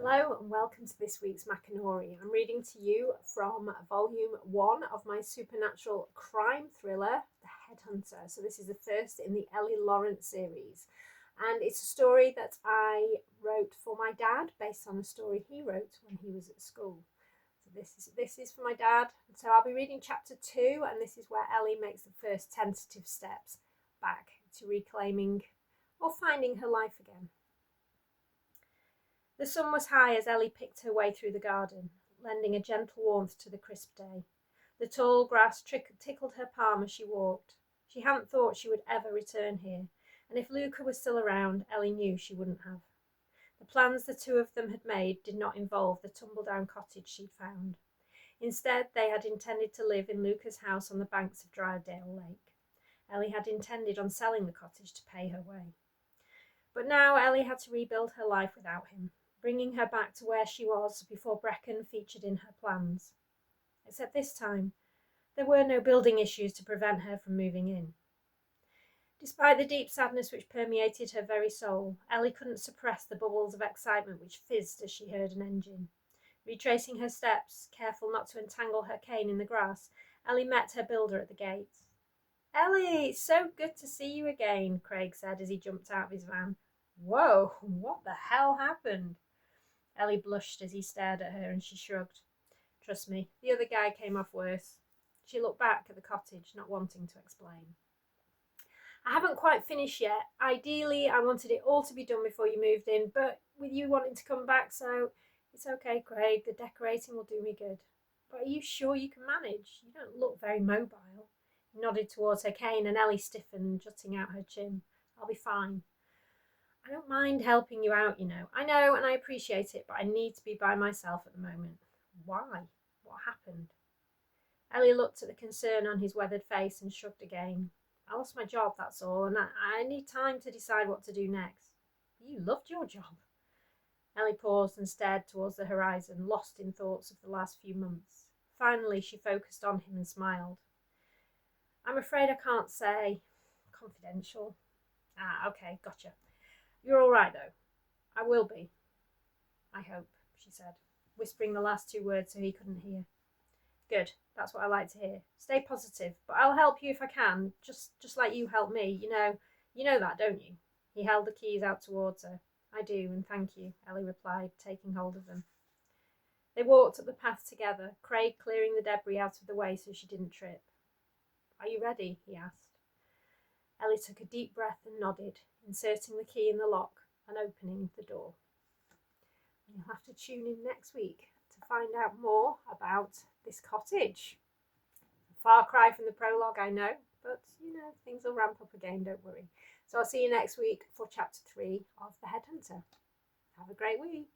Hello and welcome to this week's Macanori. I'm reading to you from volume 1 of my supernatural crime thriller, The Headhunter. So this is the first in the Ellie Lawrence series. And it's a story that I wrote for my dad based on a story he wrote when he was at school. So this is for my dad. So I'll be reading chapter 2, and this is where Ellie makes the first tentative steps back to reclaiming or finding her life again. The sun was high as Ellie picked her way through the garden, lending a gentle warmth to the crisp day. The tall grass tickled her palm as she walked. She hadn't thought she would ever return here, and if Luca was still around, Ellie knew she wouldn't have. The plans the two of them had made did not involve the tumble-down cottage she'd found. Instead, they had intended to live in Luca's house on the banks of Drydale Lake. Ellie had intended on selling the cottage to pay her way. But now Ellie had to rebuild her life without him, bringing her back to where she was before Brecon featured in her plans. Except this time, there were no building issues to prevent her from moving in. Despite the deep sadness which permeated her very soul, Ellie couldn't suppress the bubbles of excitement which fizzed as she heard an engine. Retracing her steps, careful not to entangle her cane in the grass, Ellie met her builder at the gate. "Ellie, it's so good to see you again," Craig said as he jumped out of his van. "Whoa, what the hell happened?" Ellie blushed as he stared at her, and she shrugged. "Trust me, the other guy came off worse." She looked back at the cottage, not wanting to explain. "I haven't quite finished yet. Ideally, I wanted it all to be done before you moved in, but with you wanting to come back, so it's okay, Craig. The decorating will do me good. But are you sure you can manage? You don't look very mobile." He nodded towards her cane, and Ellie stiffened, jutting out her chin. "I'll be fine. I don't mind helping you out, you know. I know, and I appreciate it, but I need to be by myself at the moment." "Why? What happened?" Ellie looked at the concern on his weathered face and shrugged again. "I lost my job, that's all, and I need time to decide what to do next." "You loved your job." Ellie paused and stared towards the horizon, lost in thoughts of the last few months. Finally, she focused on him and smiled. "I'm afraid I can't say. Confidential." "Ah, okay, gotcha. You're all right, though." "I will be. I hope," she said, whispering the last two words so he couldn't hear. "Good. That's what I like to hear. Stay positive, but I'll help you if I can, just like you helped me. You know that, don't you?" He held the keys out towards her. "I do, and thank you," Ellie replied, taking hold of them. They walked up the path together, Craig clearing the debris out of the way so she didn't trip. "Are you ready?" he asked. Ellie took a deep breath and nodded, inserting the key in the lock and opening the door. You'll have to tune in next week to find out more about this cottage. A far cry from the prologue, I know, but things will ramp up again, don't worry. So I'll see you next week for chapter 3 of The Headhunter. Have a great week.